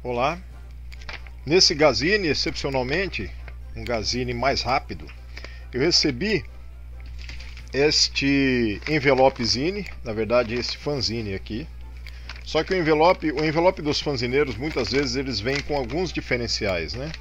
Olá, nesse Gazine, excepcionalmente, um Gazine mais rápido, eu recebi este envelopezine, na verdade esse fanzine aqui. Só que o envelope dos fanzineiros, muitas vezes eles vêm com alguns diferenciais, né?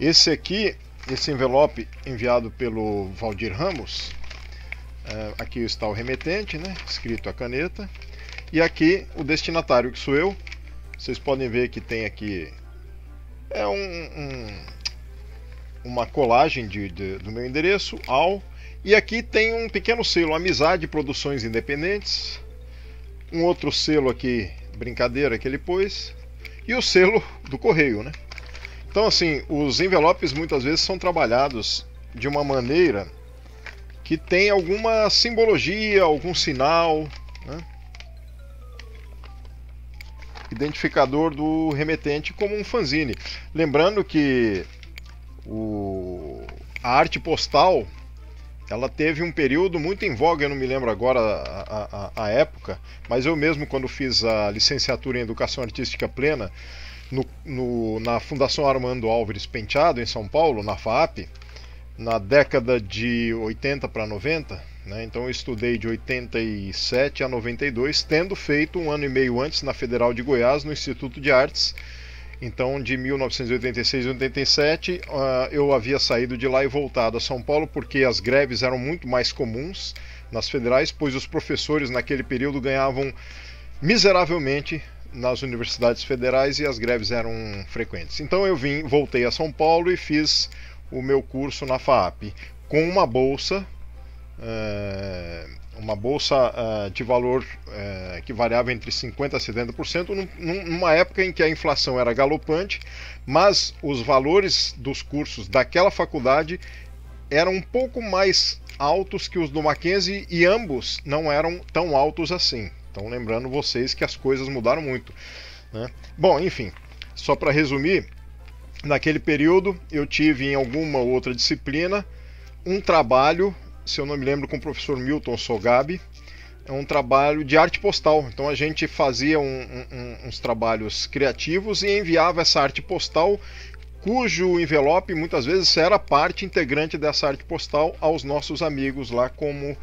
Esse aqui, esse envelope enviado pelo Valdir Ramos, aqui está o remetente, né? Escrito a caneta, e aqui o destinatário, que sou eu. Vocês podem ver que tem aqui uma colagem do meu endereço, e aqui tem um pequeno selo, Amizade Produções Independentes, um outro selo aqui, brincadeira, que ele pôs, e o selo do correio, né? Então, assim, os envelopes muitas vezes são trabalhados de uma maneira que tem alguma simbologia, algum sinal, né? Identificador do remetente como um fanzine. Lembrando que a arte postal, ela teve um período muito em voga, eu não me lembro agora a época, mas eu mesmo, quando fiz a licenciatura em Educação Artística Plena na Fundação Armando Álvares Penteado, em São Paulo, na FAAP, na década de 80 para 90, né? Então eu estudei de 87 a 92, tendo feito um ano e meio antes na Federal de Goiás, no Instituto de Artes. Então, de 1986 a 87, eu havia saído de lá e voltado a São Paulo, porque as greves eram muito mais comuns nas federais, pois os professores naquele período ganhavam miseravelmente nas universidades federais e as greves eram frequentes. Então eu voltei a São Paulo e fiz o meu curso na FAAP com uma bolsa de valor que variava entre 50% a 70%, numa época em que a inflação era galopante, mas os valores dos cursos daquela faculdade eram um pouco mais altos que os do Mackenzie, e ambos não eram tão altos assim. Então, lembrando vocês que as coisas mudaram muito, né? Bom, enfim, só para resumir, naquele período eu tive em alguma outra disciplina um trabalho, se eu não me lembro, com o professor Milton Sogabe, é um trabalho de arte postal. Então a gente fazia uns trabalhos criativos e enviava essa arte postal, cujo envelope muitas vezes era parte integrante dessa arte postal, aos nossos amigos lá, como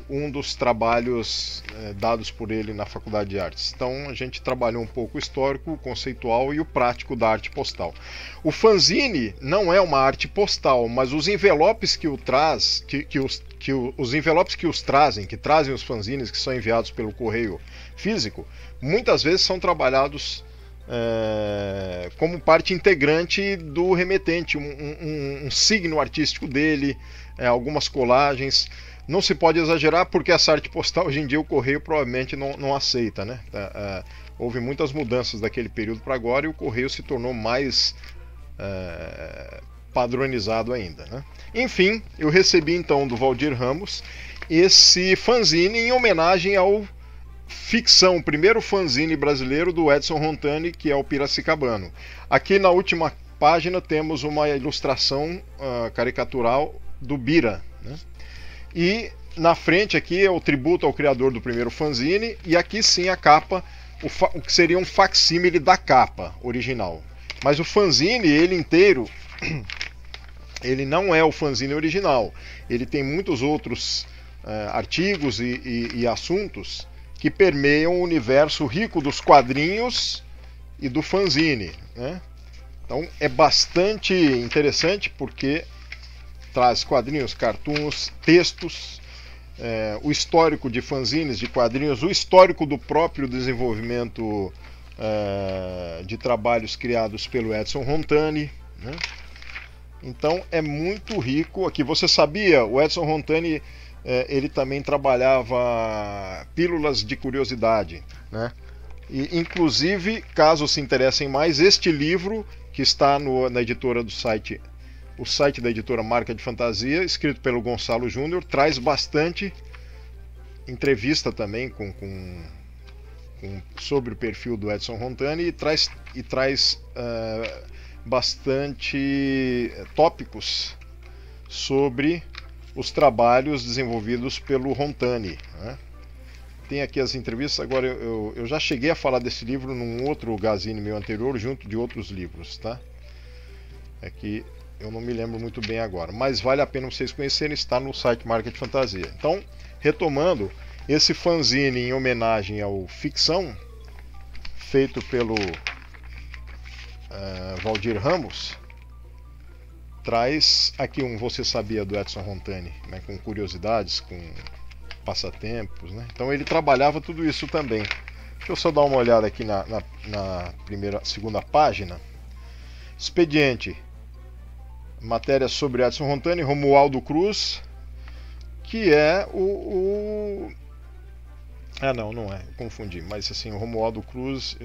um dos trabalhos dados por ele na Faculdade de Artes. Então a gente trabalhou um pouco o histórico, o conceitual e o prático da arte postal. O fanzine não é uma arte postal, mas os envelopes que os envelopes que trazem os fanzines, que são enviados pelo correio físico, muitas vezes são trabalhados como parte integrante do remetente, um signo artístico dele, algumas colagens. Não se pode exagerar, porque essa arte postal hoje em dia o correio provavelmente não aceita, né? Houve muitas mudanças daquele período para agora e o correio se tornou mais padronizado ainda, né? Enfim, eu recebi então do Valdir Ramos esse fanzine em homenagem ao Ficção, o primeiro fanzine brasileiro do Edson Rontani, que é o Piracicabano. Aqui na última página temos uma ilustração caricatural do Bira, né? E na frente aqui é o tributo ao criador do primeiro fanzine, e aqui sim a capa, o que seria um facsímile da capa original. Mas o fanzine, ele inteiro, ele não é o fanzine original. Ele tem muitos outros artigos e assuntos que permeiam o universo rico dos quadrinhos e do fanzine, né? Então é bastante interessante, porque traz quadrinhos, cartoons, textos, o histórico de fanzines, de quadrinhos, o histórico do próprio desenvolvimento de trabalhos criados pelo Edson Rontani, né? Então é muito rico aqui. Você sabia, o Edson Rontani ele também trabalhava pílulas de curiosidade, né? E, inclusive, caso se interessem mais, este livro que está na editora do site, o site da editora Marca de Fantasia, escrito pelo Gonçalo Júnior, traz bastante entrevista também sobre o perfil do Edson Rontani, e traz bastante tópicos sobre os trabalhos desenvolvidos pelo Rontani, né? tem aqui as entrevistas. Agora eu já cheguei a falar desse livro num outro Gazine meu anterior, junto de outros livros, tá? É que eu não me lembro muito bem agora, mas vale a pena vocês conhecerem, está no site Market Fantasia. Então, retomando, esse fanzine em homenagem ao Ficção, feito pelo Valdir Ramos, traz aqui um Você Sabia do Edson Rontani, né, com curiosidades, com passatempos, né? Então ele trabalhava tudo isso também. Deixa eu só dar uma olhada aqui na segunda página. Expediente. Matéria sobre Edson Rontani, Romualdo Cruz, que é não é, eu confundi, mas assim, o Romualdo Cruz,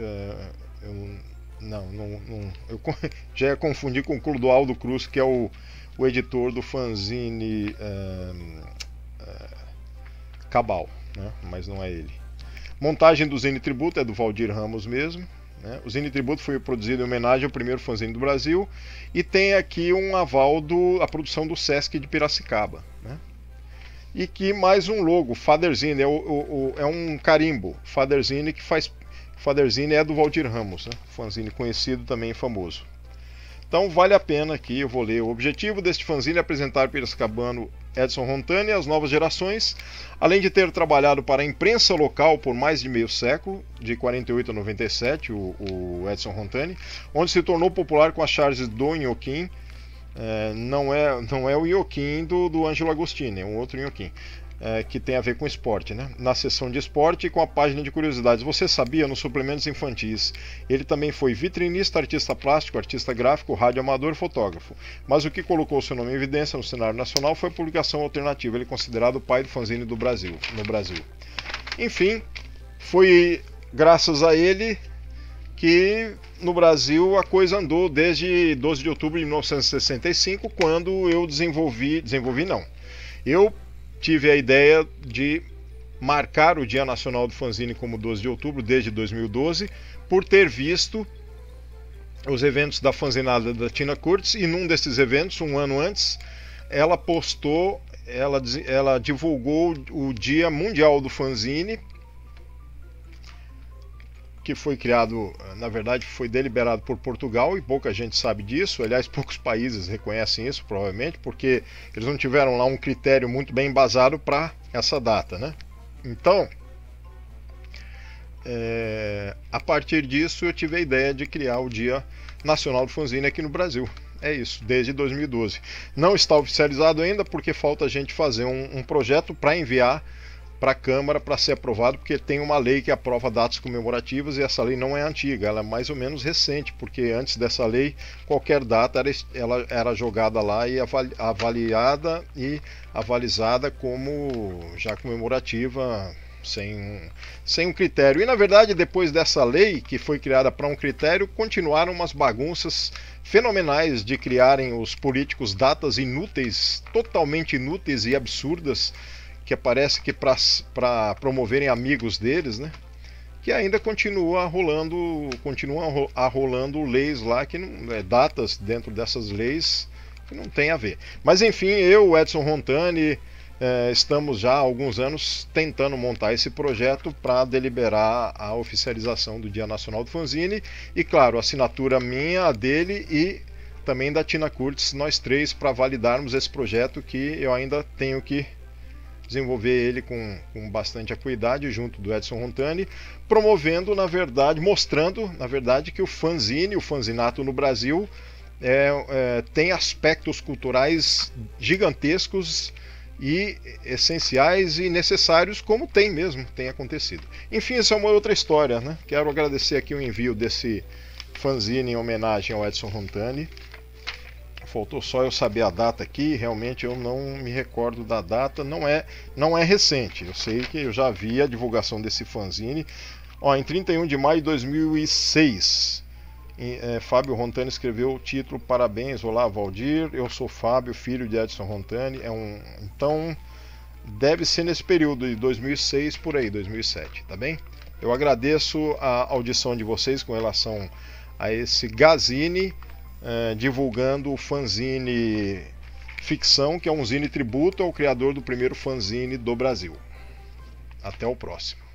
eu já ia confundir com o Clodoaldo Cruz, que é o editor do fanzine Cabal, né? Mas não é ele. Montagem do Zine Tributo é do Valdir Ramos mesmo. O Zine Tributo foi produzido em homenagem ao primeiro fanzine do Brasil e tem aqui um aval da produção do Sesc de Piracicaba, né? E que mais um logo, Faderzine, é um carimbo, Faderzine, que faz. Faderzine é do Valdir Ramos, né? Fanzine conhecido também, famoso. Então vale a pena aqui, eu vou ler. O objetivo deste fanzine é apresentar o piracicabano Edson Rontani às novas gerações, além de ter trabalhado para a imprensa local por mais de meio século, de 48 a 97, o Edson Rontani, onde se tornou popular com as charges do Inhoquim. Não é o Inhoquim do Ângelo Agostini, é um outro Inhoquim. Que tem a ver com esporte, né? Na seção de esporte e com a página de curiosidades. Você sabia, nos suplementos infantis, ele também foi vitrinista, artista plástico, artista gráfico, radioamador e fotógrafo. Mas o que colocou seu nome em evidência no cenário nacional foi a publicação alternativa. Ele é considerado o pai do fanzine no Brasil. Enfim, foi graças a ele que no Brasil a coisa andou desde 12 de outubro de 1965, quando eu eu tive a ideia de marcar o Dia Nacional do Fanzine como 12 de outubro desde 2012, por ter visto os eventos da fanzinada da Tina Curtis, e num desses eventos, um ano antes, ela divulgou o Dia Mundial do Fanzine, que foi criado, na verdade, foi deliberado por Portugal, e pouca gente sabe disso. Aliás, poucos países reconhecem isso, provavelmente, porque eles não tiveram lá um critério muito bem embasado para essa data, né? Então, a partir disso, eu tive a ideia de criar o Dia Nacional do Fanzine aqui no Brasil. É isso, desde 2012. Não está oficializado ainda, porque falta a gente fazer um projeto para enviar para a Câmara para ser aprovado, porque tem uma lei que aprova datas comemorativas, e essa lei não é antiga, ela é mais ou menos recente, porque antes dessa lei qualquer data ela era jogada lá e avaliada e avalizada como já comemorativa, sem um critério. E na verdade, depois dessa lei, que foi criada para um critério, continuaram umas bagunças fenomenais de criarem os políticos datas inúteis, totalmente inúteis e absurdas, que parece que para promoverem amigos deles, né? Que ainda continuam arrolando leis lá, que não, datas dentro dessas leis que não tem a ver. Mas enfim, eu, Edson Rontani, estamos já há alguns anos tentando montar esse projeto para deliberar a oficialização do Dia Nacional do Fanzine, e claro, assinatura minha, a dele e também da Tina Curtis, nós três, para validarmos esse projeto, que eu ainda tenho que desenvolver ele com bastante acuidade, junto do Edson Rontani, promovendo, mostrando, na verdade, que o fanzine, o fanzinato no Brasil tem aspectos culturais gigantescos e essenciais e necessários, como tem acontecido. Enfim, essa é uma outra história, né? Quero agradecer aqui o envio desse fanzine em homenagem ao Edson Rontani. Faltou só eu saber a data aqui, realmente eu não me recordo da data, não é recente, eu sei que eu já vi a divulgação desse fanzine, em 31 de maio de 2006, Fábio Rontani escreveu o título: Parabéns, olá Valdir, eu sou Fábio, filho de Edson Rontani, então deve ser nesse período de 2006, por aí, 2007, tá bem? Eu agradeço a audição de vocês com relação a esse Gazine, divulgando o fanzine Ficção, que é um zine tributo ao criador do primeiro fanzine do Brasil. Até o próximo.